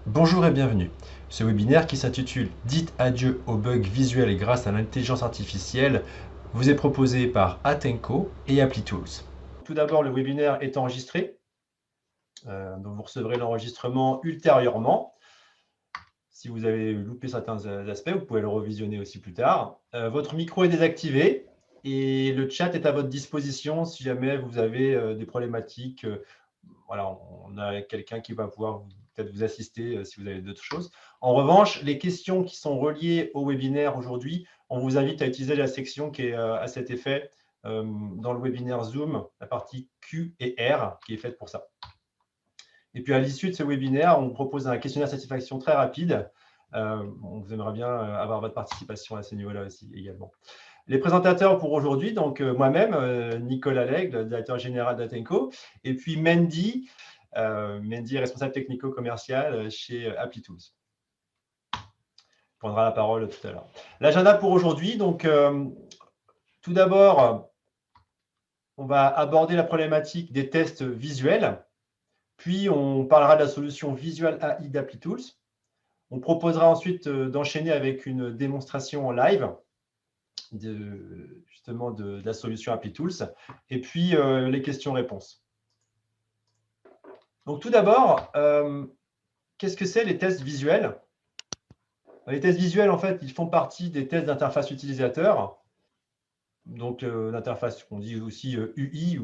Bonjour et bienvenue. Ce webinaire qui s'intitule Dites adieu aux bugs visuels grâce à l'intelligence artificielle vous est proposé par Atenco et ApplyTools. Tout d'abord, le webinaire est enregistré, donc vous recevrez l'enregistrement ultérieurement. Si vous avez loupé certains aspects, vous pouvez le revisionner aussi plus tard. Votre micro est désactivé et le chat est à votre disposition si jamais vous avez des problématiques. Voilà, on a quelqu'un qui va pouvoir peut-être vous assister si vous avez d'autres choses. En revanche, les questions qui sont reliées au webinaire aujourd'hui, on vous invite à utiliser la section qui est à cet effet dans le webinaire Zoom, la partie Q et R qui est faite pour ça. Et puis, à l'issue de ce webinaire, on vous propose un questionnaire satisfaction très rapide. On vous aimerait bien avoir votre participation à ce niveau-là aussi également. Les présentateurs pour aujourd'hui, donc moi-même, Nicolas Legge, le directeur général d'Atenco, et puis Mendy, responsable technico-commercial chez ApplyTools. Prendra la parole tout à l'heure. L'agenda pour aujourd'hui, donc tout d'abord, on va aborder la problématique des tests visuels, puis on parlera de la solution Visual AI d'ApplyTools. On proposera ensuite d'enchaîner avec une démonstration en live justement de la solution ApplyTools, et puis les questions-réponses. Donc tout d'abord, qu'est-ce que c'est les tests visuels? Les tests visuels, en fait, ils font partie des tests d'interface utilisateur. Donc l'interface qu'on dit aussi UI,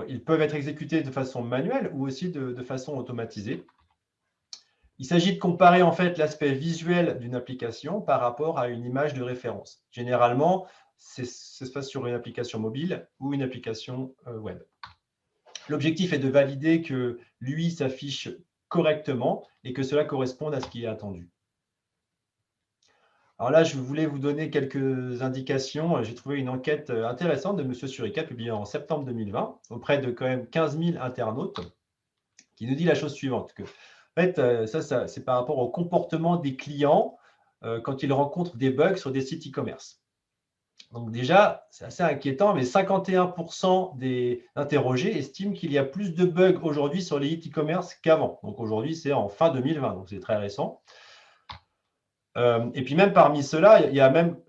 ils peuvent être exécutés de façon manuelle ou aussi de façon automatisée. Il s'agit de comparer en fait l'aspect visuel d'une application par rapport à une image de référence. Généralement, ça se passe sur une application mobile ou une application web. L'objectif est de valider que l'UI s'affiche correctement et que cela corresponde à ce qui est attendu. Alors là, je voulais vous donner quelques indications. J'ai trouvé une enquête intéressante de M. Surica, publiée en septembre 2020, auprès de quand même 15 000 internautes, qui nous dit la chose suivante. Que, en fait, ça c'est par rapport au comportement des clients quand ils rencontrent des bugs sur des sites e-commerce. Donc déjà, c'est assez inquiétant, mais 51% des interrogés estiment qu'il y a plus de bugs aujourd'hui sur les sites e-commerce qu'avant. Donc aujourd'hui, c'est en fin 2020, donc c'est très récent. Et puis même parmi ceux-là, il y a même,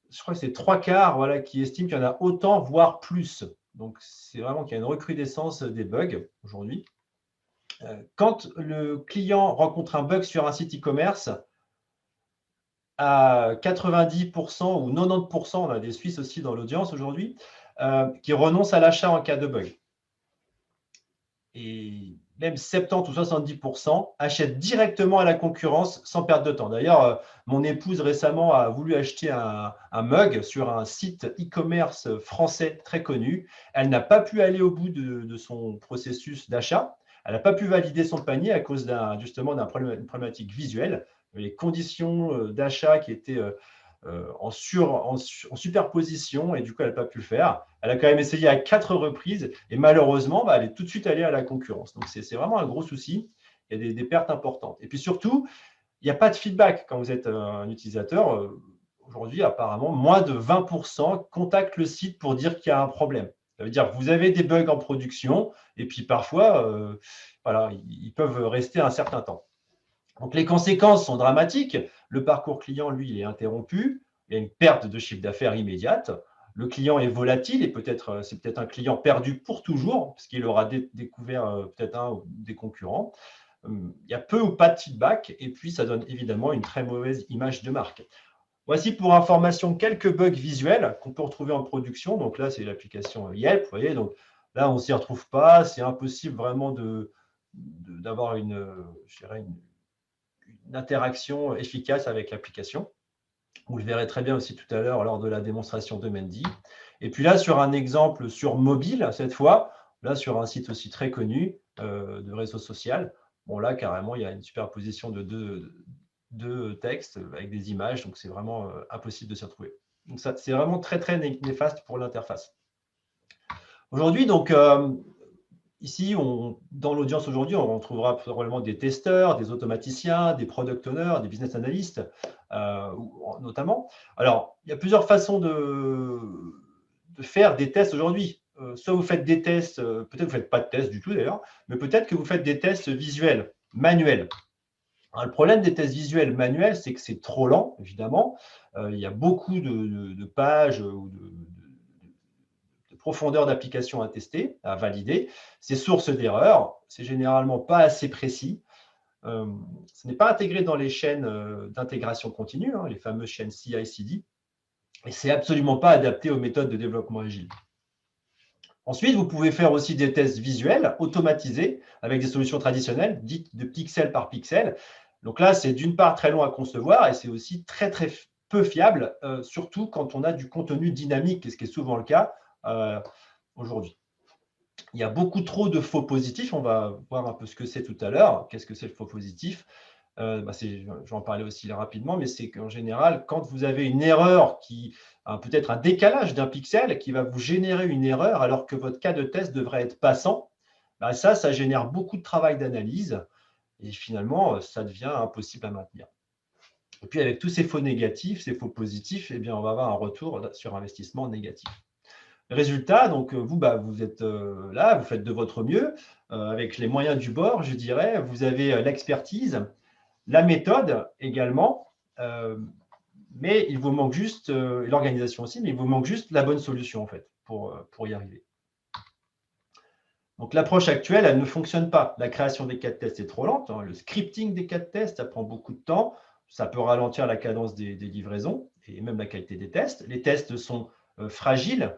je crois que c'est 3/4 voilà, qui estiment qu'il y en a autant, voire plus. Donc c'est vraiment qu'il y a une recrudescence des bugs aujourd'hui. Quand le client rencontre un bug sur un site e-commerce, à 90% ou 90%, on a des Suisses aussi dans l'audience aujourd'hui, qui renoncent à l'achat en cas de bug. Et même 70 ou 70% achètent directement à la concurrence sans perdre de temps. D'ailleurs, mon épouse récemment a voulu acheter un mug sur un site e-commerce français très connu. Elle n'a pas pu aller au bout de son processus d'achat. Elle n'a pas pu valider son panier à cause justement d'une problématique visuelle. Les conditions d'achat qui étaient en superposition et du coup, elle n'a pas pu le faire. Elle a quand même essayé à 4 reprises et malheureusement, elle est tout de suite allée à la concurrence. Donc, c'est vraiment un gros souci. Il y a des pertes importantes. Et puis surtout, il n'y a pas de feedback quand vous êtes un utilisateur. Aujourd'hui, apparemment, moins de 20% contactent le site pour dire qu'il y a un problème. Ça veut dire que vous avez des bugs en production et puis parfois, voilà, ils peuvent rester un certain temps. Donc, les conséquences sont dramatiques. Le parcours client, lui, il est interrompu. Il y a une perte de chiffre d'affaires immédiate. Le client est volatile et c'est peut-être un client perdu pour toujours, parce qu'il aura découvert peut-être un des concurrents. Il y a peu ou pas de feedback, et puis ça donne évidemment une très mauvaise image de marque. Voici pour information quelques bugs visuels qu'on peut retrouver en production. Donc là, c'est l'application Yelp. Vous voyez, donc là, on ne s'y retrouve pas. C'est impossible vraiment d'avoir je dirais une interaction efficace avec l'application. Vous le verrez très bien aussi tout à l'heure lors de la démonstration de Mendy. Et puis là, sur un exemple sur mobile, cette fois, là sur un site aussi très connu de réseau social, bon là, carrément, il y a une superposition de deux textes avec des images, donc c'est vraiment impossible de s'y retrouver. Donc ça, c'est vraiment très, très néfaste pour l'interface. Aujourd'hui, donc, ici, dans l'audience aujourd'hui, on trouvera probablement des testeurs, des automaticiens, des product owners, des business analysts, notamment. Alors, il y a plusieurs façons de faire des tests aujourd'hui. Soit vous faites des tests, peut-être que vous ne faites pas de tests du tout d'ailleurs, mais peut-être que vous faites des tests visuels, manuels. Alors, le problème des tests visuels manuels, c'est que c'est trop lent, évidemment. Il y a beaucoup de pages ou de profondeur d'application à tester, à valider. C'est source d'erreur. C'est généralement pas assez précis. Ce n'est pas intégré dans les chaînes d'intégration continue, hein, les fameuses chaînes CI/CD. Et c'est absolument pas adapté aux méthodes de développement agile. Ensuite, vous pouvez faire aussi des tests visuels automatisés avec des solutions traditionnelles, dites de pixel par pixel. Donc là, c'est d'une part très long à concevoir et c'est aussi très, très peu fiable, surtout quand on a du contenu dynamique, ce qui est souvent le cas aujourd'hui. Il y a beaucoup trop de faux positifs. On va voir un peu ce que c'est tout à l'heure. Qu'est-ce que c'est le faux positif? Je vais en parler aussi rapidement, mais c'est qu'en général, quand vous avez une erreur peut-être un décalage d'un pixel qui va vous générer une erreur alors que votre cas de test devrait être passant, ça génère beaucoup de travail d'analyse et finalement, ça devient impossible à maintenir. Et puis, avec tous ces faux négatifs, ces faux positifs, eh bien, on va avoir un retour sur investissement négatif. Résultat, donc vous êtes là, vous faites de votre mieux avec les moyens du bord, je dirais. Vous avez l'expertise, la méthode également, mais il vous manque juste, l'organisation aussi, mais il vous manque juste la bonne solution en fait pour y arriver. Donc l'approche actuelle, elle ne fonctionne pas. La création des cas de test est trop lente. Le scripting des cas de test, ça prend beaucoup de temps. Ça peut ralentir la cadence des livraisons et même la qualité des tests. Les tests sont fragiles.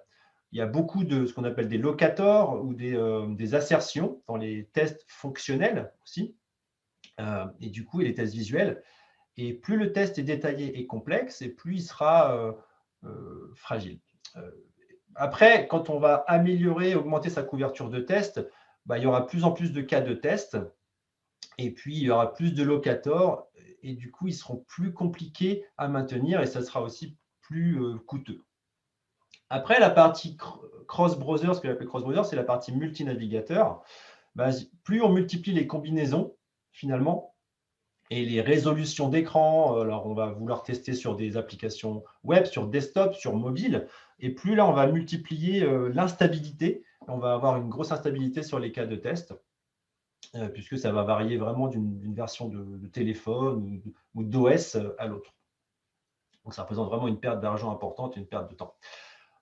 Il y a beaucoup de ce qu'on appelle des locators ou des assertions dans les tests fonctionnels aussi. Et du coup, les tests visuels. Et plus le test est détaillé et complexe, et plus il sera fragile. Après, quand on va améliorer, augmenter sa couverture de test, il y aura de plus en plus de cas de test, et puis il y aura plus de locators, et du coup, ils seront plus compliqués à maintenir, et ça sera aussi plus coûteux. Après, la partie cross-browser, ce que j'appelle cross-browser, c'est la partie multinavigateur. Plus on multiplie les combinaisons, finalement, et les résolutions d'écran, alors on va vouloir tester sur des applications web, sur desktop, sur mobile, et plus là, on va multiplier l'instabilité. On va avoir une grosse instabilité sur les cas de test, puisque ça va varier vraiment d'une version de téléphone ou d'OS à l'autre. Donc, ça représente vraiment une perte d'argent importante et une perte de temps.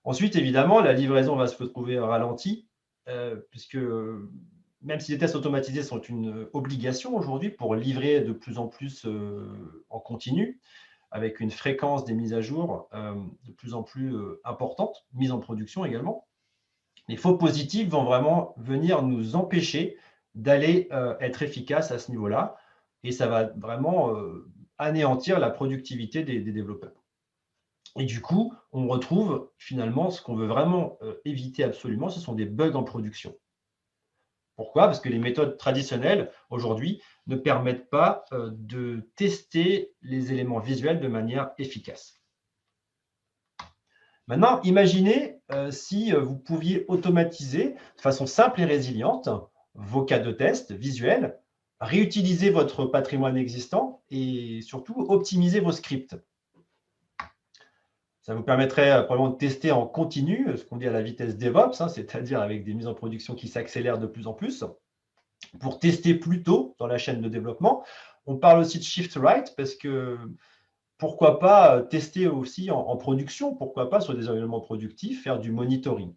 Ensuite, évidemment, la livraison va se retrouver ralentie, puisque même si les tests automatisés sont une obligation aujourd'hui pour livrer de plus en plus en continu, avec une fréquence des mises à jour de plus en plus importante, mise en production également, les faux positifs vont vraiment venir nous empêcher d'aller être efficaces à ce niveau-là, et ça va vraiment anéantir la productivité des développeurs. Et du coup, on retrouve finalement ce qu'on veut vraiment éviter absolument, ce sont des bugs en production. Pourquoi? Parce que les méthodes traditionnelles, aujourd'hui, ne permettent pas de tester les éléments visuels de manière efficace. Maintenant, imaginez si vous pouviez automatiser de façon simple et résiliente vos cas de test visuels, réutiliser votre patrimoine existant et surtout optimiser vos scripts. Ça vous permettrait probablement de tester en continu, ce qu'on dit à la vitesse DevOps, c'est-à-dire avec des mises en production qui s'accélèrent de plus en plus, pour tester plus tôt dans la chaîne de développement. On parle aussi de shift right, parce que pourquoi pas tester aussi en production, pourquoi pas sur des environnements productifs, faire du monitoring.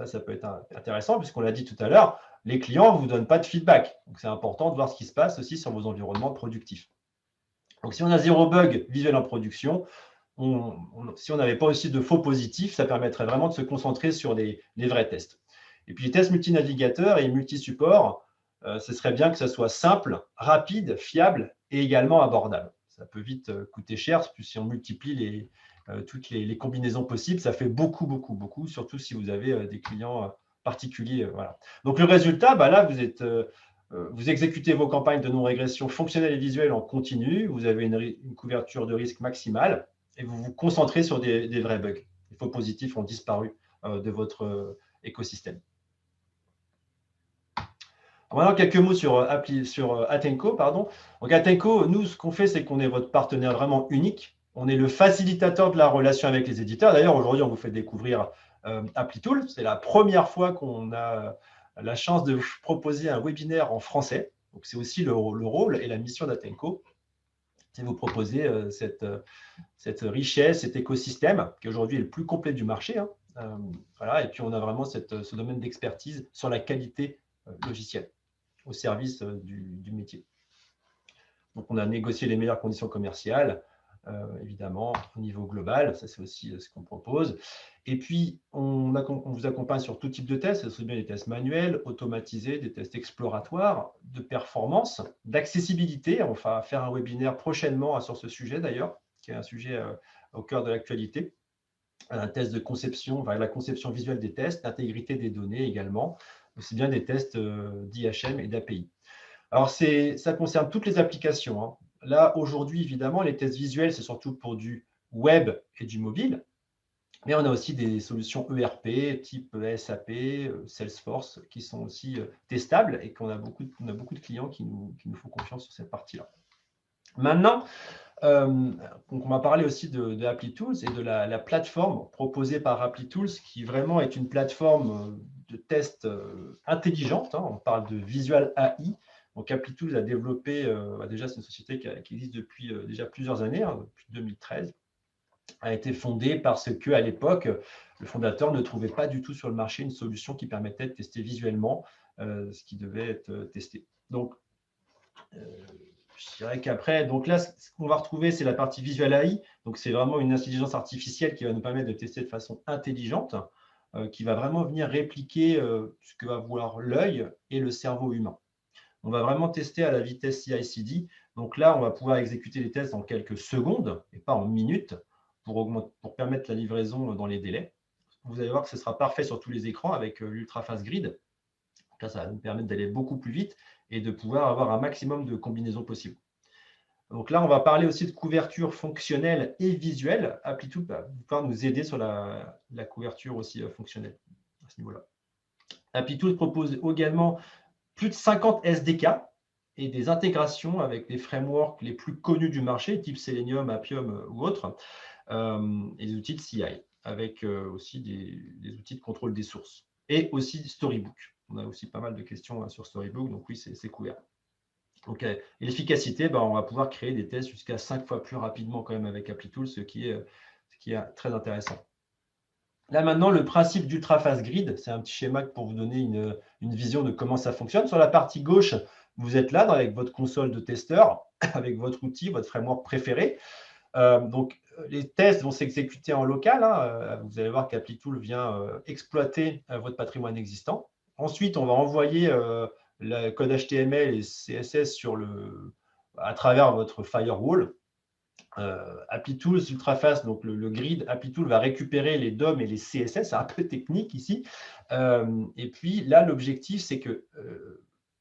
Ça peut être intéressant, puisqu'on l'a dit tout à l'heure, les clients ne vous donnent pas de feedback. Donc, c'est important de voir ce qui se passe aussi sur vos environnements productifs. Donc, si on a 0 bug visuel en production, si on n'avait pas aussi de faux positifs, ça permettrait vraiment de se concentrer sur les vrais tests. Et puis les tests multinavigateurs et multi-supports, ce serait bien que ça soit simple, rapide, fiable et également abordable. Ça peut vite coûter cher, puis si on multiplie toutes les combinaisons possibles, ça fait beaucoup, beaucoup, beaucoup, surtout si vous avez des clients particuliers. Voilà. Donc le résultat, là, vous exécutez vos campagnes de non-régression fonctionnelle et visuelle en continu, vous avez une couverture de risque maximale, et vous vous concentrez sur des vrais bugs. Les faux positifs ont disparu de votre écosystème. Alors maintenant, quelques mots sur Atenco. Donc, Atenco, nous, ce qu'on fait, c'est qu'on est votre partenaire vraiment unique. On est le facilitateur de la relation avec les éditeurs. D'ailleurs, aujourd'hui, on vous fait découvrir ApplyTool. C'est la première fois qu'on a la chance de vous proposer un webinaire en français. Donc, c'est aussi le rôle et la mission d'Atenco, c'est de vous proposer cette richesse, cet écosystème qui aujourd'hui est le plus complet du marché. Hein. Voilà. Et puis, on a vraiment ce domaine d'expertise sur la qualité logicielle au service du métier. Donc, on a négocié les meilleures conditions commerciales, évidemment, au niveau global. Ça, c'est aussi ce qu'on propose. Et puis, on vous accompagne sur tout type de tests. Ce sont bien des tests manuels, automatisés, des tests exploratoires, de performance, d'accessibilité. On va faire un webinaire prochainement sur ce sujet, d'ailleurs, qui est un sujet au cœur de l'actualité. Un test de conception, la conception visuelle des tests, l'intégrité des données également, aussi bien des tests d'IHM et d'API. Alors, ça concerne toutes les applications. Hein. Là, aujourd'hui, évidemment, les tests visuels, c'est surtout pour du web et du mobile. Mais on a aussi des solutions ERP, type SAP, Salesforce, qui sont aussi testables et qu'on a beaucoup de clients qui nous font confiance sur cette partie-là. Maintenant, donc on va parler aussi de ApplyTools et de la plateforme proposée par ApplyTools, qui vraiment est une plateforme de test intelligente. Hein. On parle de Visual AI. Donc, ApplyTools a développé, déjà, c'est une société qui existe depuis déjà plusieurs années, hein, depuis 2013, a été fondée parce qu'à l'époque, le fondateur ne trouvait pas du tout sur le marché une solution qui permettait de tester visuellement ce qui devait être testé. Donc, je dirais qu'après, donc là, ce qu'on va retrouver, c'est la partie Visual AI. Donc, c'est vraiment une intelligence artificielle qui va nous permettre de tester de façon intelligente, qui va vraiment venir répliquer ce que va vouloir l'œil et le cerveau humain. On va vraiment tester à la vitesse CI/CD. Donc là, on va pouvoir exécuter les tests en quelques secondes et pas en minutes pour permettre la livraison dans les délais. Vous allez voir que ce sera parfait sur tous les écrans avec l'Ultraface Grid. Donc là, ça va nous permettre d'aller beaucoup plus vite et de pouvoir avoir un maximum de combinaisons possibles. Donc là, on va parler aussi de couverture fonctionnelle et visuelle. ApplyTools va pouvoir nous aider sur la couverture aussi fonctionnelle à ce niveau-là. ApplyTools propose également plus de 50 SDK et des intégrations avec les frameworks les plus connus du marché, type Selenium, Appium ou autres, et des outils de CI, avec aussi des outils de contrôle des sources. Et aussi Storybook. On a aussi pas mal de questions sur Storybook, donc oui, c'est couvert. Donc, et l'efficacité, on va pouvoir créer des tests jusqu'à 5 fois plus rapidement quand même avec ApplyTools, ce qui est très intéressant. Là, maintenant, le principe d'Ultraface Grid, c'est un petit schéma pour vous donner une vision de comment ça fonctionne. Sur la partie gauche, vous êtes là avec votre console de testeur, avec votre outil, votre framework préféré. Donc, les tests vont s'exécuter en local. Hein. Vous allez voir qu'ApplyTools vient exploiter votre patrimoine existant. Ensuite, on va envoyer le code HTML et CSS à travers votre firewall. ApplyTools, Ultraface, donc le grid, ApplyTools va récupérer les DOM et les CSS, c'est un peu technique ici. Et puis là, l'objectif, c'est que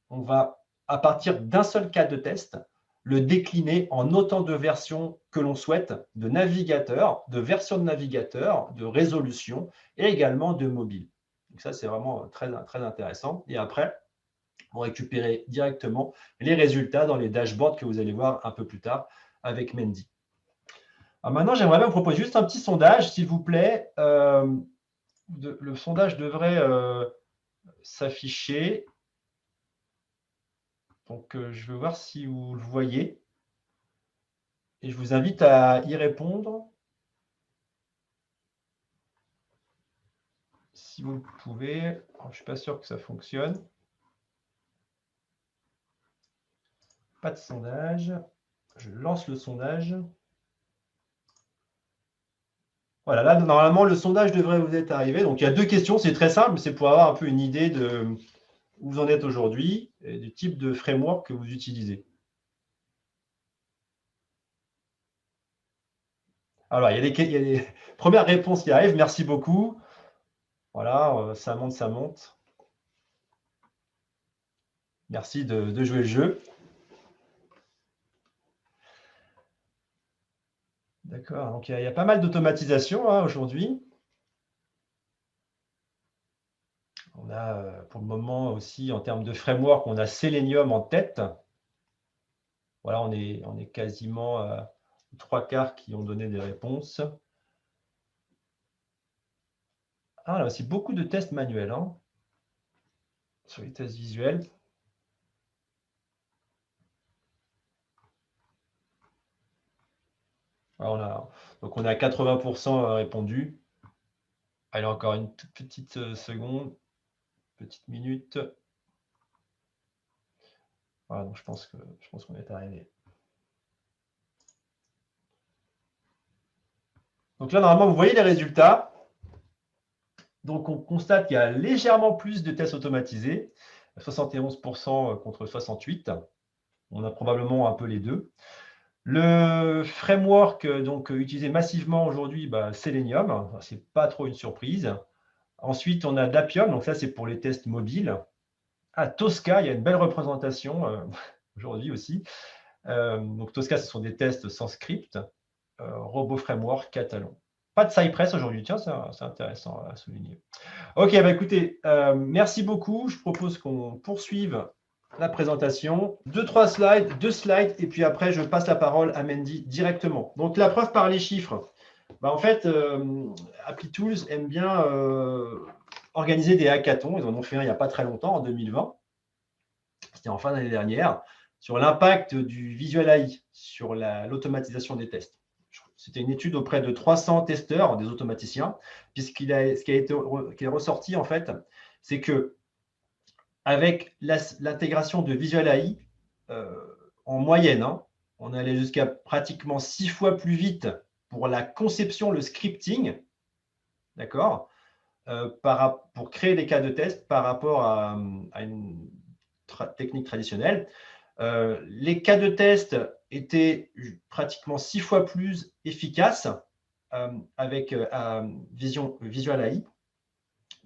on va, à partir d'un seul cas de test, le décliner en autant de versions que l'on souhaite, de navigateur, de version de navigateur, de résolution et également de mobile. Donc ça, c'est vraiment très, très intéressant. Et après, on récupérer directement les résultats dans les dashboards que vous allez voir un peu plus tard avec Mendy. Alors maintenant, j'aimerais bien vous proposer juste un petit sondage, s'il vous plaît. Le sondage devrait s'afficher. Donc, je vais voir si vous le voyez. Et je vous invite à y répondre. Si vous le pouvez. Alors, je ne suis pas sûr que ça fonctionne. Pas de sondage. Je lance le sondage. Voilà, là, normalement, le sondage devrait vous être arrivé. Donc, il y a deux questions. C'est très simple, c'est pour avoir un peu une idée de où vous en êtes aujourd'hui et du type de framework que vous utilisez. Alors, il y a des premières réponses qui arrivent. Merci beaucoup. Voilà, ça monte, ça monte. Merci de jouer le jeu. D'accord, donc il y a pas mal d'automatisation aujourd'hui. On a pour le moment aussi, en termes de framework, on a Selenium en tête. Voilà, on est quasiment à 3/4 qui ont donné des réponses. Ah, là aussi, beaucoup de tests manuels sur les tests visuels. Donc, on a 80% répondu. Allez, encore une toute petite seconde, petite minute. Voilà, donc je pense qu'on est arrivé. Donc là, normalement, vous voyez les résultats. Donc, on constate qu'il y a légèrement plus de tests automatisés, 71% contre 68%. On a probablement un peu les deux. Le framework donc, utilisé massivement aujourd'hui, Selenium, ce n'est pas trop une surprise. Ensuite, on a Dapium, donc ça c'est pour les tests mobiles. Tosca, il y a une belle représentation aujourd'hui aussi. Donc Tosca, ce sont des tests sans script. Robot Framework, Catalan. Pas de Cypress aujourd'hui, tiens, c'est intéressant à souligner. Ok, écoutez, merci beaucoup. Je propose qu'on poursuive la présentation. Deux slides, et puis après, je passe la parole à Mandy directement. Donc, la preuve par les chiffres. En fait, ApplyTools aime bien organiser des hackathons. Ils en ont fait un il n'y a pas très longtemps, en 2020. C'était en fin d'année dernière, sur l'impact du Visual AI sur l'automatisation des tests. C'était une étude auprès de 300 testeurs, des automaticiens, ce qui est ressorti, en fait, c'est que avec l'intégration de Visual AI, en moyenne, on allait jusqu'à pratiquement 6 fois plus vite pour la conception, le scripting, d'accord, pour créer des cas de test par rapport à une technique traditionnelle. Les cas de test étaient pratiquement 6 fois plus efficaces avec Visual AI,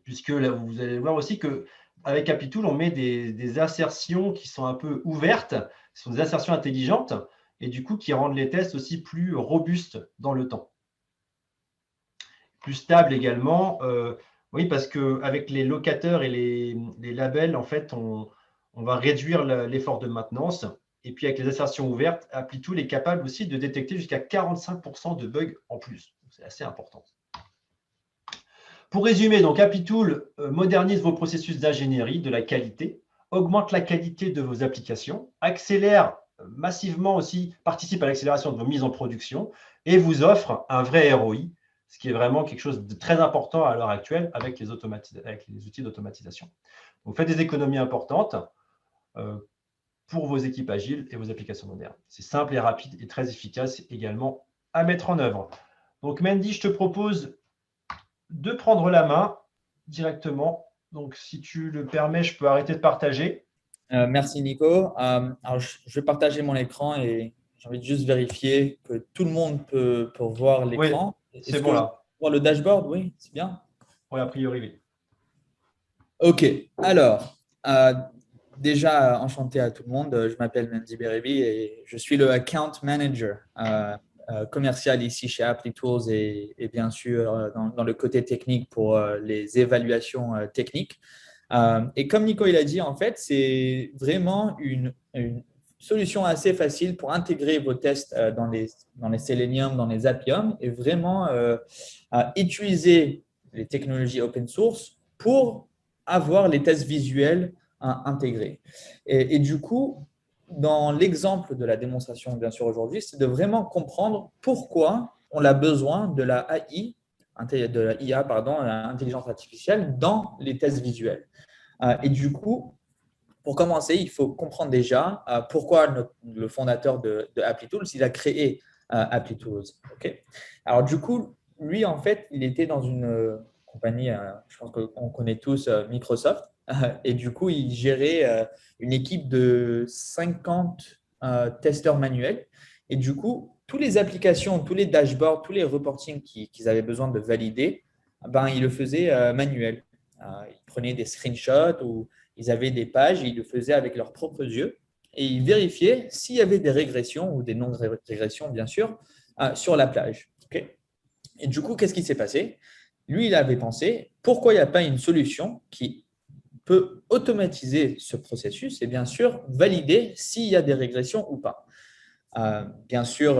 puisque là, vous allez voir aussi qu'avec ApplyTool, on met des assertions qui sont un peu ouvertes, qui sont des assertions intelligentes, et du coup qui rendent les tests aussi plus robustes dans le temps. Plus stables également, oui, parce qu'avec les locateurs et les labels, en fait, on va réduire l'effort de maintenance. Et puis, avec les assertions ouvertes, ApplyTool est capable aussi de détecter jusqu'à 45% de bugs en plus. C'est assez important. Pour résumer, donc ApplyTool modernise vos processus d'ingénierie, de la qualité, augmente la qualité de vos applications, accélère massivement aussi, participe à l'accélération de vos mises en production et vous offre un vrai ROI, ce qui est vraiment quelque chose de très important à l'heure actuelle avec les outils d'automatisation. Donc, faites des économies importantes pour vos équipes agiles et vos applications modernes. C'est simple et rapide et très efficace également à mettre en œuvre. Donc, Mandy, je te propose de prendre la main directement. Donc, si tu le permets, je peux arrêter de partager. Merci Nico. Alors, je vais partager mon écran et j'ai envie de juste vérifier que tout le monde peut voir Oui, l'écran. c'est Est-ce bon que je peux là. voir le dashboard? Oui, c'est bien. Oui, a priori, oui. Ok, alors, déjà enchanté à tout le monde. Je m'appelle Mendy Berebi et je suis le account manager commercial ici chez ApplyTools et bien sûr dans le côté technique pour les évaluations techniques. Et comme Nico il a dit, en fait, c'est vraiment une solution assez facile pour intégrer vos tests dans les Selenium, dans les Appium et vraiment utiliser les technologies open source pour avoir les tests visuels intégrés. Et du coup, dans l'exemple de la démonstration, bien sûr, aujourd'hui, c'est de vraiment comprendre pourquoi on a besoin de la AI, de la IA, pardon, l'intelligence artificielle, dans les tests visuels. Et du coup, pour commencer, il faut comprendre déjà pourquoi le fondateur de ApplyTools, il a créé ApplyTools. Okay. Alors du coup, lui, en fait, il était dans une compagnie, je pense qu'on connaît tous Microsoft, et du coup, il gérait une équipe de 50 testeurs manuels. Et du coup, toutes les applications, tous les dashboards, tous les reportings qu'ils avaient besoin de valider, ben, ils le faisaient manuel. Ils prenaient des screenshots ou ils avaient des pages et ils le faisaient avec leurs propres yeux et ils vérifiaient s'il y avait des régressions ou des non-régressions, bien sûr, sur la plage. Okay. Et du coup, qu'est-ce qui s'est passé? Lui, il avait pensé, pourquoi il n'y a pas une solution qui peut automatiser ce processus et bien sûr valider s'il y a des régressions ou pas. Bien sûr,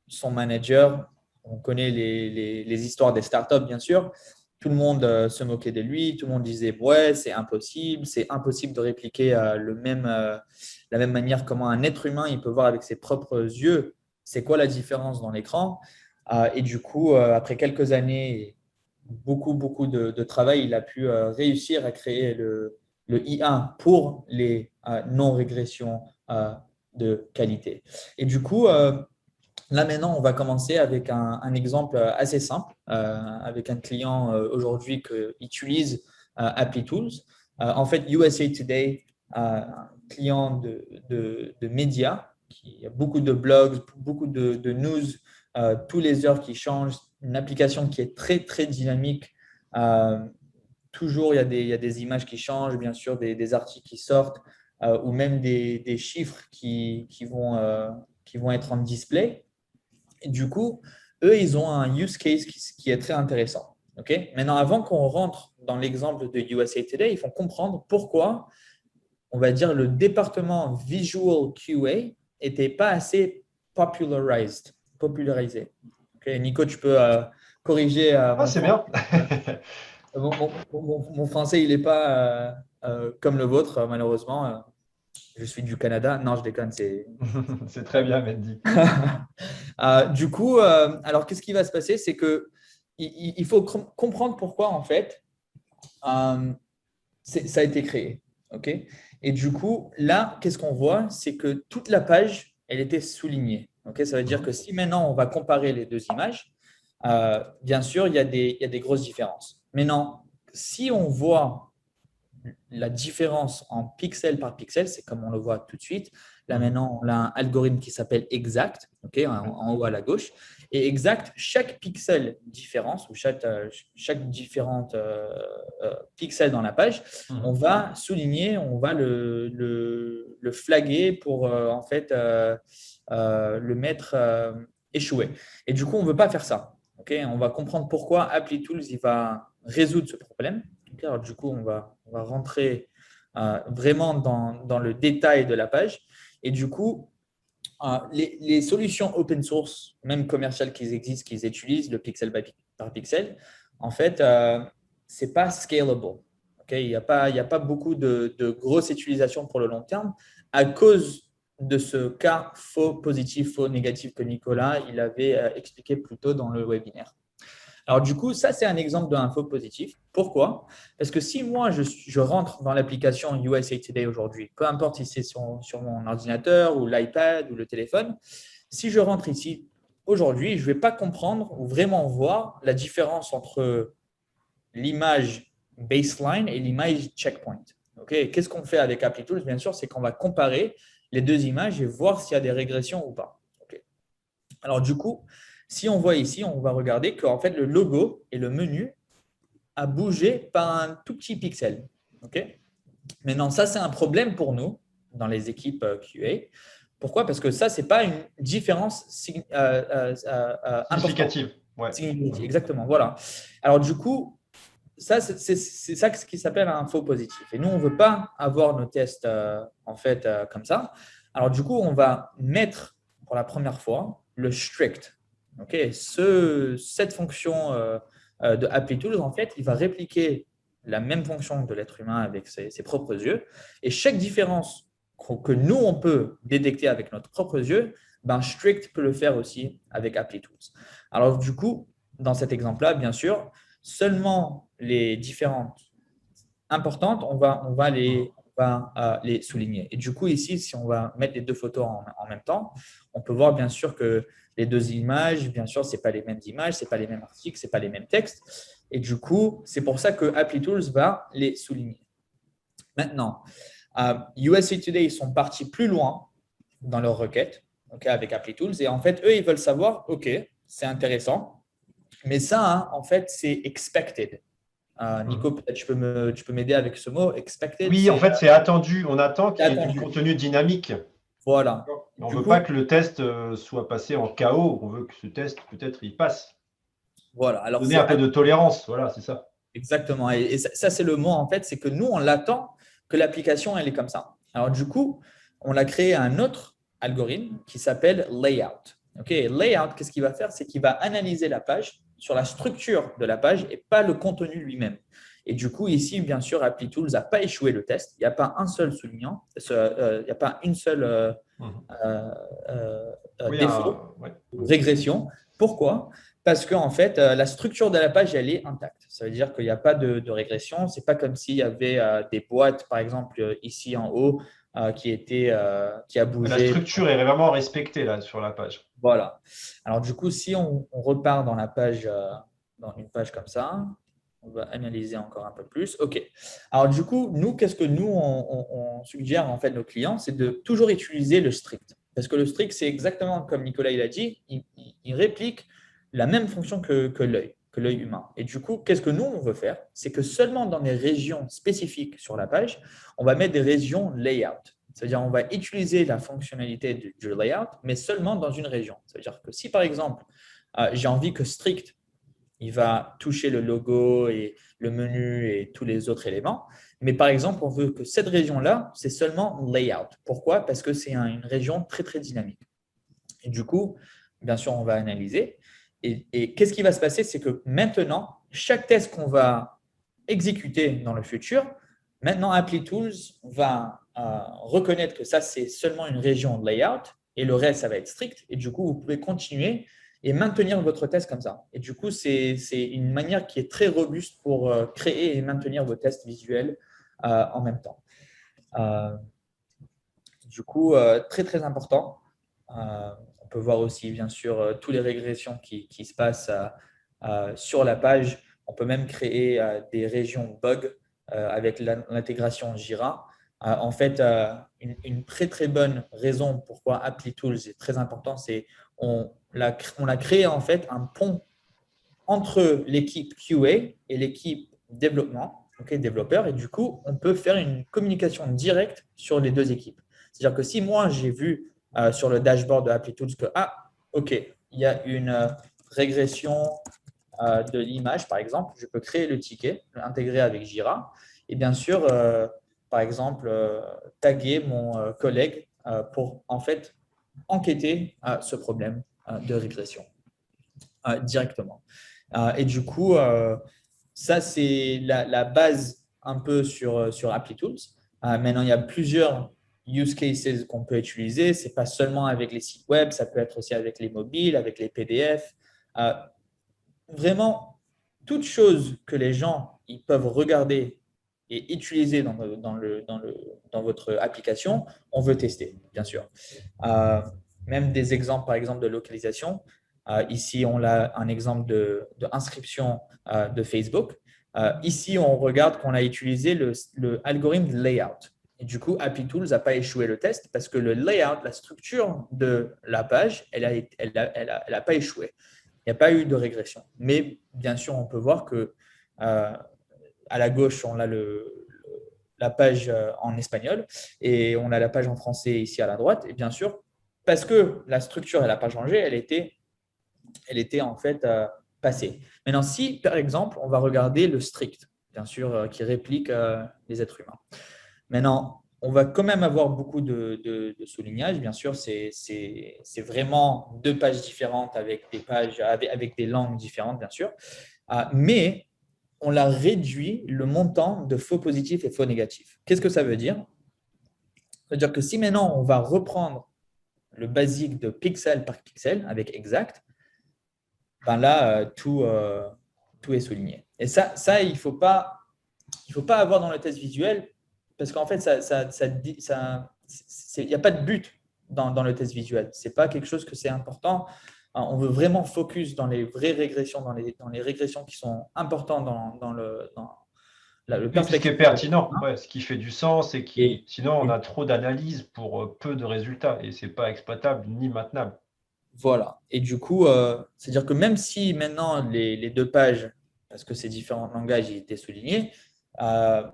son manager, on connaît les histoires des startups, bien sûr. Tout le monde se moquait de lui, tout le monde disait ouais, c'est impossible de répliquer la même manière comment un être humain il peut voir avec ses propres yeux c'est quoi la différence dans l'écran. Et du coup, après quelques années et beaucoup de travail, il a pu réussir à créer le IA pour les non-régressions de qualité. Et du coup, là maintenant, on va commencer avec un exemple assez simple, avec un client aujourd'hui qui utilise Apply Tools. En fait, USA Today, un client de médias, qui a beaucoup de blogs, beaucoup de news, tous les heures qui changent, une application qui est très dynamique. Euh, Toujours, il y a des images qui changent, bien sûr, des articles qui sortent, ou même des chiffres qui vont être en display. Et du coup, eux, ils ont un use case qui est très intéressant. Okay. Maintenant, avant qu'on rentre dans l'exemple de USA Today, il faut comprendre pourquoi, on va dire, le département Visual QA n'était pas assez popularisé. Okay. Nico, tu peux corriger Ah, mon c'est français. bien. Mon français, il n'est pas comme le vôtre, malheureusement. Je suis du Canada. Non, je déconne, c'est… C'est très bien, Mendy. Du coup, alors qu'est-ce qui va se passer? C'est que il faut comprendre pourquoi, en fait, ça a été créé. OK? Et du coup, là, qu'est-ce qu'on voit? C'est que toute la page, elle était soulignée. OK? Ça veut dire que si maintenant on va comparer les deux images, bien sûr, il y a des grosses différences. Maintenant, si on voit la différence en pixel par pixel, c'est comme on le voit tout de suite. Là, maintenant, on a un algorithme qui s'appelle Exact, en haut à la gauche. Et Exact, chaque pixel différence ou chaque différente pixel dans la page, on va souligner, on va le flaguer pour en fait le mettre échoué. Et du coup, on ne veut pas faire ça. On va comprendre pourquoi Apply Tools il va résoudre ce problème. Alors, du coup, on va rentrer vraiment dans le détail de la page. Et du coup, les solutions open source, même commerciales qui existent, qu'ils utilisent, le pixel par pixel, en fait, ce n'est pas scalable. Il n'y a pas beaucoup de grosses utilisations pour le long terme à cause de ce cas faux positif, faux négatif que Nicolas il avait expliqué plus tôt dans le webinaire. Alors, du coup, ça, c'est un exemple d'un faux positif. Pourquoi? Parce que si moi, je rentre dans l'application USA Today aujourd'hui, peu importe si c'est sur mon ordinateur ou l'iPad ou le téléphone, si je rentre ici aujourd'hui, je ne vais pas comprendre ou vraiment voir la différence entre l'image baseline et l'image checkpoint. Qu'est-ce qu'on fait avec Apply Tools? Bien sûr, c'est qu'on va comparer les deux images et voir s'il y a des régressions ou pas. Alors, du coup, si on voit ici, on va regarder qu'en fait, le logo et le menu a bougé par un tout petit pixel. Maintenant, ça, c'est un problème pour nous dans les équipes QA. Pourquoi? Parce que ça, ce n'est pas une différence importante. Significative. Ouais. Exactement, voilà. Alors, du coup, ça, c'est ça ce qui s'appelle un faux positif. Et nous, on ne veut pas avoir nos tests en fait comme ça. Alors, du coup, on va mettre pour la première fois le strict. Cette fonction de Apply Tools, en fait, il va répliquer la même fonction de l'être humain avec ses propres yeux. Et chaque différence que nous, on peut détecter avec notre propres yeux, ben, strict peut le faire aussi avec Apply Tools. Alors, du coup, dans cet exemple-là, bien sûr, seulement les différentes importantes, on va les souligner. Et du coup, ici, si on va mettre les deux photos en même temps, on peut voir bien sûr que les deux images, bien sûr, ce n'est pas les mêmes images, ce n'est pas les mêmes articles, ce n'est pas les mêmes textes. Et du coup, c'est pour ça que Apply Tools va les souligner. Maintenant, USA Today, ils sont partis plus loin dans leur requête avec Apply Tools. Et en fait, eux, ils veulent savoir, OK, c'est intéressant, mais ça, en fait, c'est expected. Nico, peut-être tu peux m'aider avec ce mot. Expected, Oui, en fait, c'est attendu. On attend qu'il y ait du attendu. contenu dynamique. Voilà. On Du ne veut coup, pas que le test soit passé en chaos. On veut que ce test, peut-être, il passe. voilà. Alors, Donner un peu de tolérance. Voilà, c'est ça. exactement. Et ça, c'est le mot, en fait, c'est que nous, on l'attend que l'application, elle est comme ça. Alors, du coup, on a créé un autre algorithme qui s'appelle Layout. Layout, qu'est-ce qu'il va faire? C'est qu'il va analyser la page sur la structure de la page et pas le contenu lui-même. Et du coup, ici, bien sûr, Apply Tools n'a pas échoué le test. Il n'y a pas un seul soulignant, il n'y a pas une seule Oui, défaut. régression. Pourquoi? Parce qu'en fait, la structure de la page, elle est intacte. Ça veut dire qu'il n'y a pas de régression. Ce n'est pas comme s'il y avait des boîtes, par exemple, ici en haut, qui a La bougé. structure est vraiment respectée là sur la page. Voilà. Alors, du coup, si on repart dans la page, dans une page comme ça, on va analyser encore un peu plus. OK. Alors, du coup, nous, qu'est-ce que nous, on suggère en fait nos clients? C'est de toujours utiliser le strict. Parce que le strict, c'est exactement comme Nicolas il a dit, il réplique la même fonction que l'œil humain. Et du coup, qu'est-ce que nous, on veut faire? C'est que seulement dans des régions spécifiques sur la page, on va mettre des régions layout. C'est-à-dire on va utiliser la fonctionnalité du layout, mais seulement dans une région. C'est-à-dire que si, par exemple, j'ai envie que strict, il va toucher le logo et le menu et tous les autres éléments, mais par exemple, on veut que cette région-là, c'est seulement layout. Pourquoi? Parce que c'est une région très, très dynamique. Et du coup, bien sûr, on va analyser. Et qu'est-ce qui va se passer? C'est que maintenant, chaque test qu'on va exécuter dans le futur, maintenant, ApplyTools va reconnaître que ça, c'est seulement une région de layout et le reste, ça va être strict. Et du coup, vous pouvez continuer et maintenir votre test comme ça. Et du coup, c'est une manière qui est très robuste pour créer et maintenir vos tests visuels en même temps. Du coup, très, très important. On peut voir aussi, bien sûr, toutes les régressions qui se passent sur la page. On peut même créer des régions bugs avec l'intégration Jira. En fait, une très, très bonne raison pourquoi ApplyTools est très important, c'est on a créé en fait un pont entre l'équipe QA et l'équipe développement, développeur, et du coup, on peut faire une communication directe sur les deux équipes. C'est-à-dire que si moi, j'ai vu sur le dashboard de ApplyTools que, OK, il y a une régression de l'image, par exemple, je peux créer le ticket, l'intégrer avec Jira, et bien sûr, par exemple, taguer mon collègue pour en fait enquêter à ce problème de régression directement. Et du coup, ça, c'est la base un peu sur ApplyTools. Maintenant, il y a plusieurs use cases qu'on peut utiliser. Ce n'est pas seulement avec les sites web, ça peut être aussi avec les mobiles, avec les PDF. Vraiment, toute chose que les gens ils peuvent regarder et utiliser dans votre application, on veut tester, bien sûr. Même des exemples, par exemple, de localisation. Ici, on a un exemple de inscription de Facebook. Ici, on regarde qu'on a utilisé le algorithme de layout. Et du coup, ApplyTools n'a pas échoué le test parce que le layout, la structure de la page, elle n'a pas échoué. Il n'y a pas eu de régression. Mais bien sûr, on peut voir que à la gauche, on a la page en espagnol et on a la page en français ici à la droite. Et bien sûr, parce que la structure, elle n'a pas changé, elle était en fait passée. Maintenant, si par exemple, on va regarder le strict, bien sûr, qui réplique les êtres humains. Maintenant, on va quand même avoir beaucoup de soulignage. Bien sûr, c'est vraiment deux pages différentes avec des pages avec des langues différentes, bien sûr. Mais on a réduit le montant de faux positifs et faux négatifs. Qu'est-ce que ça veut dire? Ça veut dire que si maintenant on va reprendre le basique de pixel par pixel avec exact, ben là, tout est souligné. Et ça il ne faut pas avoir dans le test visuel parce qu'en fait, il n'y a pas de but dans le test visuel. Ce n'est pas quelque chose que c'est important. On veut vraiment focus dans les vraies régressions, dans les régressions qui sont importantes dans le Oui, puis ce qui est perspective. pertinent, ouais, ce qui fait du sens et Et, qui, sinon, on et a trop d'analyses pour peu de résultats et c'est pas exploitable ni maintenable. voilà. Et du coup, c'est-à-dire que même si maintenant les deux pages, parce que ces différents langages ils étaient soulignés,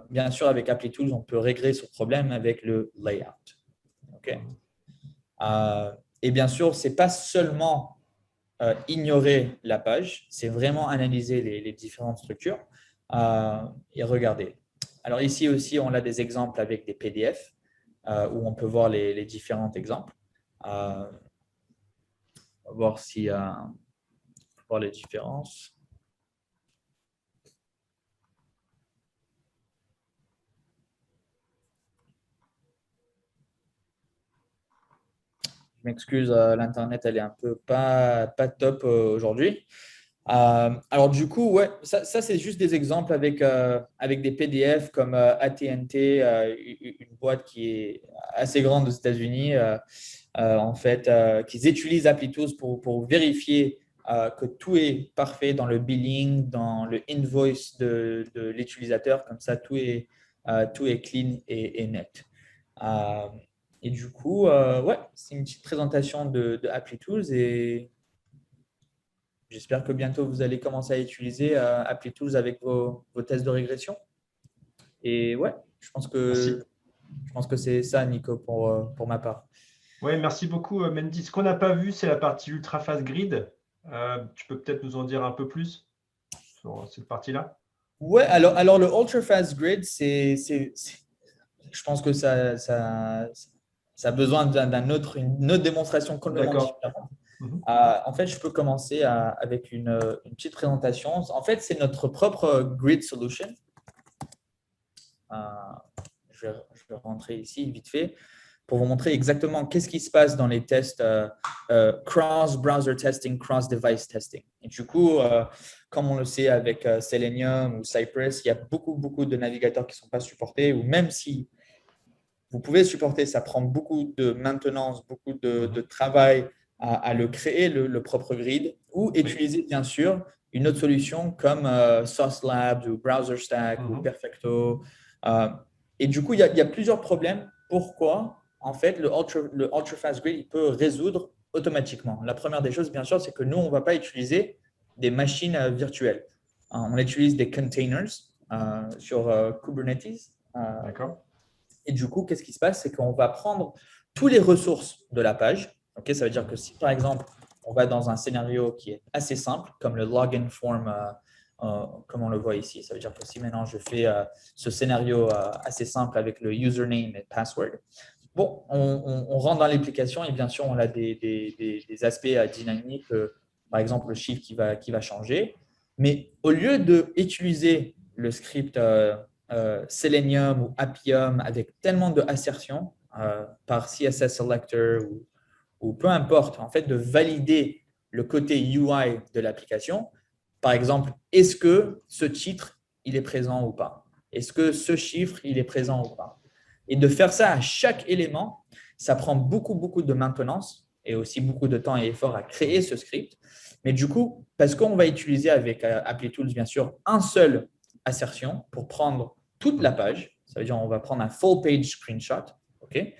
bien sûr, avec ApplyTools, on peut régler ce problème avec le layout. OK. Et bien sûr, ce n'est pas seulement ignorer la page, c'est vraiment analyser les différentes structures et regarder. Alors ici aussi, on a des exemples avec des PDF où on peut voir les différents exemples. On va voir si voir les différences. m'excuse, l'Internet, elle est un peu pas top aujourd'hui. Alors du coup, ouais, ça c'est juste des exemples avec des PDF comme AT&T, une boîte qui est assez grande aux États-Unis, en fait, qu'ils utilisent ApplyTools pour vérifier que tout est parfait dans le billing, dans le invoice de l'utilisateur. Comme ça, tout est clean et net. Euh, et du coup, ouais, c'est une petite présentation de ApplyTools et j'espère que bientôt vous allez commencer à utiliser ApplyTools avec vos tests de régression. Et ouais, Merci. je pense que c'est ça, Nico, pour ma part. Oui, merci beaucoup, Mendy. Ce qu'on n'a pas vu, c'est la partie Ultra Fast Grid. Tu peux peut-être nous en dire un peu plus sur cette partie-là? Ouais, alors le Ultra Fast Grid, je pense que ça a besoin une autre démonstration complètement D'accord. différente. Mhm. En fait, je peux commencer avec une petite présentation. En fait, c'est notre propre grid solution. Euh, je vais rentrer ici vite fait pour vous montrer exactement qu'est-ce qui se passe dans les tests cross-browser testing, cross-device testing. Et du coup, comme on le sait avec Selenium ou Cypress, il y a beaucoup de navigateurs qui ne sont pas supportés, ou même si vous pouvez supporter, ça prend beaucoup de maintenance, beaucoup de travail à le créer, le propre grid, ou Oui. utiliser bien sûr une autre solution comme Sauce Labs ou Browser Stack ou Mhm. Perfecto. Euh, et du coup, il y a plusieurs problèmes. Pourquoi, en fait, le Ultra Fast Grid, il peut résoudre automatiquement. La première des choses, bien sûr, c'est que nous, on ne va pas utiliser des machines virtuelles. On utilise des containers sur Kubernetes. D'accord. Et du coup, qu'est-ce qui se passe? C'est qu'on va prendre toutes les ressources de la page. Ok, ça veut dire que si, par exemple, on va dans un scénario qui est assez simple, comme le login form, comme on le voit ici, ça veut dire que si maintenant je fais ce scénario assez simple avec le username et password, bon, on rentre dans l'application et bien sûr, on a des aspects dynamiques, par exemple le chiffre qui va changer. Mais au lieu d'utiliser le script Selenium ou Appium avec tellement d'assertions par CSS Selector ou peu importe, en fait, de valider le côté UI de l'application. Par exemple, est-ce que ce titre, il est présent ou pas? Est-ce que ce chiffre, il est présent ou pas? Et de faire ça à chaque élément, ça prend beaucoup de maintenance et aussi beaucoup de temps et effort à créer ce script. Mais du coup, parce qu'on va utiliser avec ApplyTools, bien sûr, un seul assertion pour prendre toute la page, ça veut dire on va prendre un full page screenshot, ok?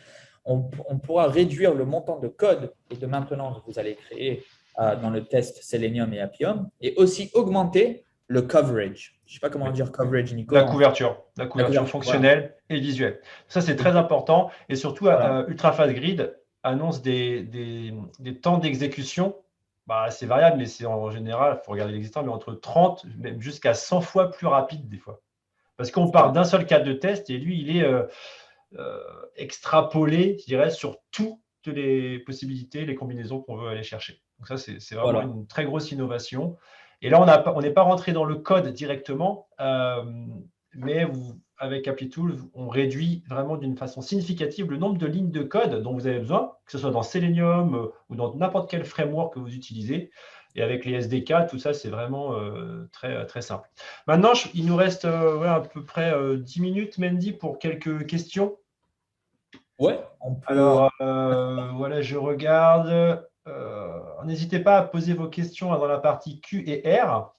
On pourra réduire le montant de code et de maintenance que vous allez créer dans le test Selenium et Appium et aussi augmenter le coverage. Je ne sais pas comment Oui. dire coverage, Nico. La La couverture couverture, voilà. fonctionnelle et visuelle. Ça, c'est très important. Et surtout, Voilà. Ultrafast Grid annonce des temps d'exécution. Bah, c'est variable, mais c'est en général, il faut regarder l'existant, mais entre 30, même jusqu'à 100 fois plus rapide des fois. Parce qu'on part d'un seul cas de test et lui, il est extrapolé, je dirais, sur toutes les possibilités, les combinaisons qu'on veut aller chercher. Donc ça, c'est vraiment Voilà. une très grosse innovation. Et là, on n'est pas rentré dans le code directement, mais avec ApplyTools, on réduit vraiment d'une façon significative le nombre de lignes de code dont vous avez besoin, que ce soit dans Selenium ou dans n'importe quel framework que vous utilisez. Et avec les SDK, tout ça, c'est vraiment très simple. Maintenant, il nous reste à peu près 10 minutes, Mendy, pour quelques questions. Ouais, on peut. Alors, voilà, je regarde. N'hésitez pas à poser vos questions dans la partie Q et R.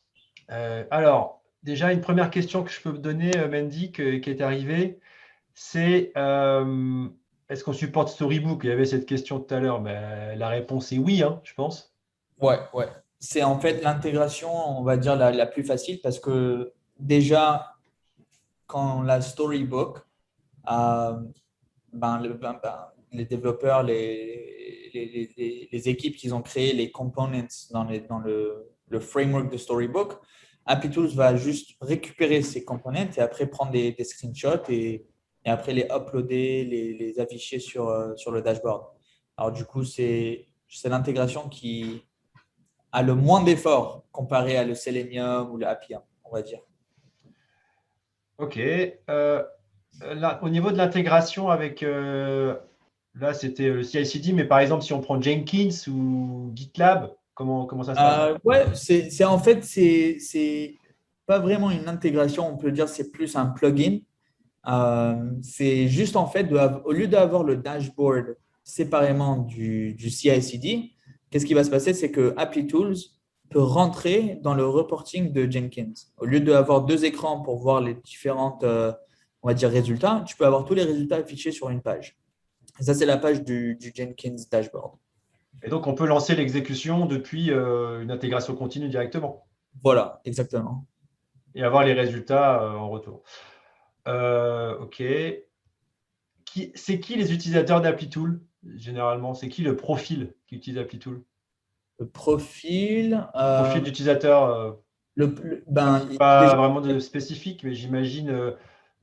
Alors, déjà, une première question que je peux vous donner, Mendy, qui est arrivée, c'est est-ce qu'on supporte Storybook? Il y avait cette question tout à l'heure, mais la réponse est oui, hein, je pense. Ouais. C'est en fait l'intégration, on va dire, la plus facile parce que déjà, quand la Storybook, euh, les développeurs, les équipes qui ont créé les components dans le framework de Storybook, ApplyTools va juste récupérer ces components et après prendre des screenshots et après les uploader, les afficher sur le dashboard. Alors du coup, c'est l'intégration qui a le moins d'efforts comparé à le Selenium ou le Appium, on va dire. OK. Là, au niveau de l'intégration avec Là, c'était le CI/CD, mais par exemple, si on prend Jenkins ou GitLab, comment ça se passe? Ouais, en fait, c'est pas vraiment une intégration, on peut dire c'est plus un plugin. C'est juste en fait, au lieu d'avoir le dashboard séparément du CI/CD, qu'est-ce qui va se passer? C'est que ApplyTools peut rentrer dans le reporting de Jenkins. Au lieu d'avoir deux écrans pour voir les différentes, on va dire, résultats, tu peux avoir tous les résultats affichés sur une page. Et ça, c'est la page du Jenkins dashboard. Et donc, on peut lancer l'exécution depuis une intégration continue directement Voilà, exactement. et avoir les résultats en retour. OK. C'est qui les utilisateurs d'ApplyTool? Généralement, c'est qui le profil qui utilise ApplyTool? Le profil, Profil d'utilisateur, ben, pas déjà, vraiment de spécifique, mais j'imagine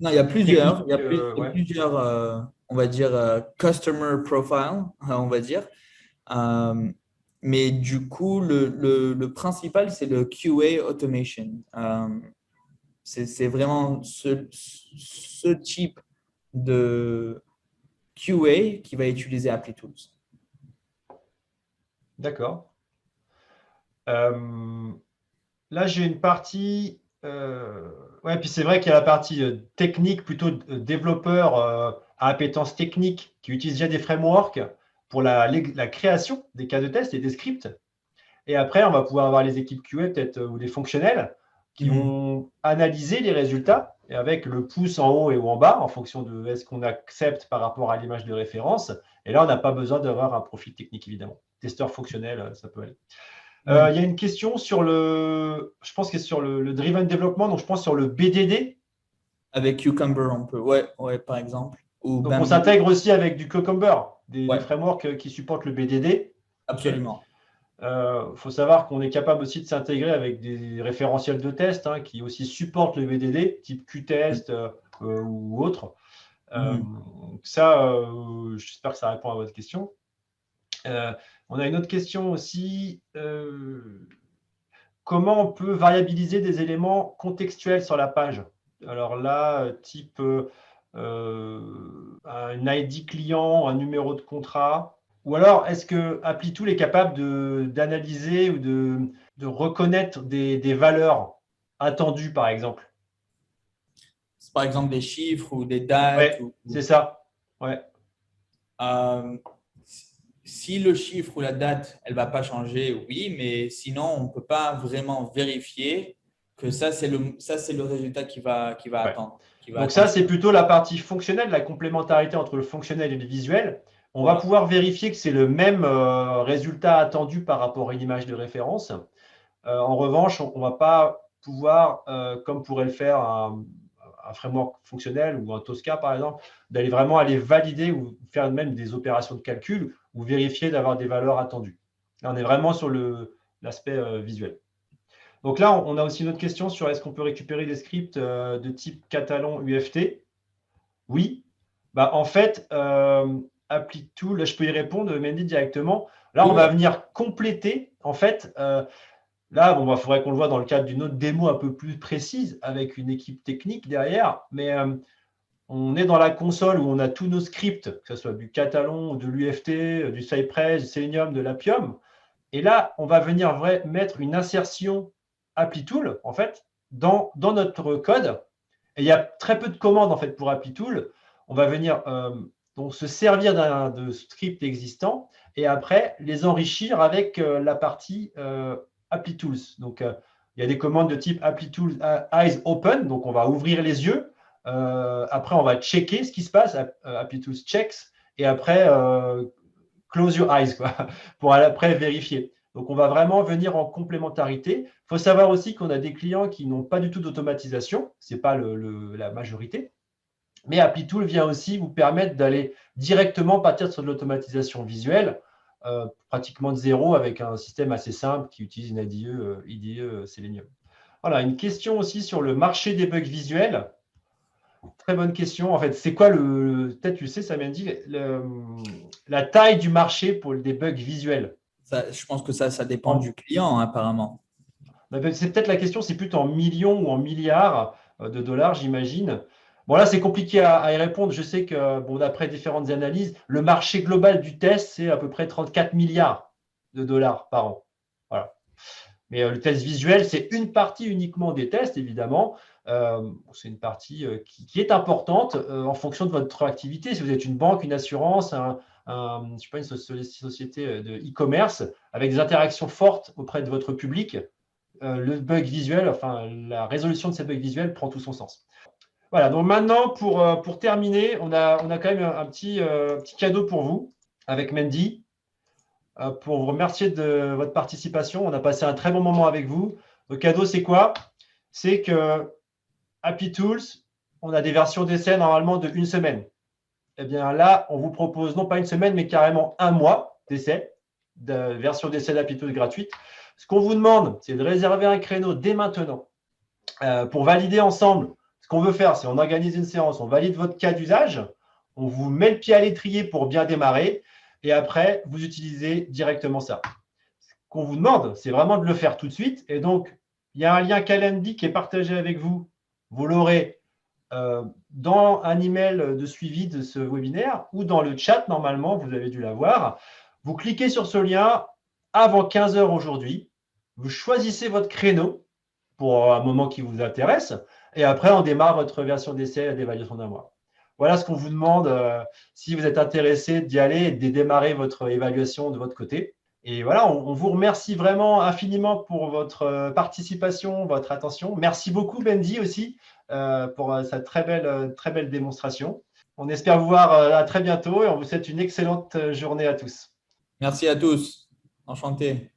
non, il y a plusieurs, technique. il y a Ouais. plusieurs on va dire, customer profile, on va dire. Euh, mais du coup, le principal, c'est le QA automation. C'est vraiment ce type de QA qui va utiliser ApplyTools. D'accord. Là, j'ai une partie. Ouais, puis c'est vrai qu'il y a la partie technique, plutôt développeur à appétence technique qui utilise déjà des frameworks pour la création des cas de test et des scripts. Et après, on va pouvoir avoir les équipes QA peut-être ou des fonctionnels qui Mhm. vont analyser les résultats et avec le pouce en haut et ou en bas en fonction de est-ce qu'on accepte par rapport à l'image de référence. Et là, on n'a pas besoin d'avoir un profil technique, évidemment. Testeur fonctionnel, ça peut aller. Mhm. Il y a une question sur je pense que c'est sur le driven development, donc je pense sur le BDD. Avec Cucumber, on peut, ouais, ouais, par exemple. Ou Donc on Bamboo, s'intègre aussi avec du Cucumber, des ouais, frameworks qui supportent le BDD. OK. absolument. Faut savoir qu'on est capable aussi de s'intégrer avec des référentiels de test qui aussi supportent le BDD, type Qtest ou autre. Mhm. Ça, j'espère que ça répond à votre question. On a une autre question aussi. Comment on peut variabiliser des éléments contextuels sur la page? Alors là, type un ID client, un numéro de contrat. Ou alors, est-ce que ApplyTool est capable d'analyser ou de reconnaître des valeurs attendues, par exemple? Par exemple, des chiffres ou des dates. Ouais, c'est ça. Ouais. Euh, si le chiffre ou la date, elle va pas changer, oui, mais sinon, on peut pas vraiment vérifier que ça, c'est le résultat qui va Ouais. attendre. Qui va Donc ça, attendre. c'est plutôt la partie fonctionnelle, la complémentarité entre le fonctionnel et le visuel. On va Voilà. pouvoir vérifier que c'est le même résultat attendu par rapport à une image de référence. En revanche, on ne va pas pouvoir, comme pourrait le faire un framework fonctionnel ou un Tosca par exemple, d'aller vraiment aller valider ou faire même des opérations de calcul ou vérifier d'avoir des valeurs attendues. Là, on est vraiment sur l'aspect visuel. Donc là, on a aussi une autre question sur est-ce qu'on peut récupérer des scripts de type Catalan UFT? Oui. Bah, en fait, ApplyTool, je peux y répondre, Mendy, directement. Là, Oui, on oui. va venir compléter. En fait, là, bon, il faudrait qu'on le voit dans le cadre d'une autre démo un peu plus précise avec une équipe technique derrière. Mais on est dans la console où on a tous nos scripts, que ce soit du Catalan, de l'UFT, du Cypress, du Selenium, de l'Appium. Et là, on va venir mettre une insertion ApplyTool, en fait, dans notre code. Et il y a très peu de commandes, en fait, pour ApplyTool. On va venir donc se servir de scripts existants et après les enrichir avec la partie ApplyTools. Donc, il y a des commandes de type ApplyTools Eyes Open. Donc, on va ouvrir les yeux. Après, on va checker ce qui se passe, ApplyTools checks. Et après, close your eyes, quoi, pour après vérifier. Donc, on va vraiment venir en complémentarité. Il faut savoir aussi qu'on a des clients qui n'ont pas du tout d'automatisation. Ce n'est pas la majorité. Mais ApplyTool vient aussi vous permettre d'aller directement partir sur de l'automatisation visuelle, pratiquement de zéro, avec un système assez simple qui utilise une IDE Selenium. Voilà, une question aussi sur le marché des bugs visuels. Très bonne question. En fait, c'est quoi peut-être tu sais, ça m'a dit la taille du marché pour des bugs visuels. Je pense que ça dépend En- du client, hein, apparemment. C'est peut-être la question, c'est plutôt en millions ou en milliards de dollars, j'imagine. Bon, là, c'est compliqué à y répondre. Je sais que, bon, d'après différentes analyses, le marché global du test, c'est à peu près 34 milliards de dollars par an. Voilà. Mais le test visuel, c'est une partie uniquement des tests, évidemment. C'est une partie qui est importante en fonction de votre activité. Si vous êtes une banque, une assurance, je sais pas, une société de e-commerce avec des interactions fortes auprès de votre public, le bug visuel, enfin la résolution de ces bugs visuels prend tout son sens. Voilà, donc maintenant, pour terminer, on a quand même un petit cadeau pour vous avec Mendy pour vous remercier de votre participation. On a passé un très bon moment avec vous. Le cadeau, c'est quoi? C'est que Happy Tools, on a des versions d'essai normalement de une semaine. Eh bien là, on vous propose non pas une semaine, mais carrément un mois d'essai, de version d'essai d'Happy Tools gratuite. Ce qu'on vous demande, c'est de réserver un créneau dès maintenant pour valider ensemble. Ce qu'on veut faire, c'est on organise une séance, on valide votre cas d'usage, on vous met le pied à l'étrier pour bien démarrer, et après, vous utilisez directement ça. Ce qu'on vous demande, c'est vraiment de le faire tout de suite. Et donc, il y a un lien Calendly qui est partagé avec vous. Vous l'aurez dans un email de suivi de ce webinaire ou dans le chat, normalement, vous avez dû l'avoir. Vous cliquez sur ce lien avant 15 heures aujourd'hui. Vous choisissez votre créneau pour un moment qui vous intéresse. Et après, on démarre votre version d'essai d'évaluation d'un mois. Voilà ce qu'on vous demande si vous êtes intéressé d'y aller et de démarrer votre évaluation de votre côté. Et voilà, on vous remercie vraiment infiniment pour votre participation, votre attention. Merci beaucoup, Bendy, aussi, pour cette très belle démonstration. On espère vous voir à très bientôt et on vous souhaite une excellente journée à tous. Merci à tous. Enchanté.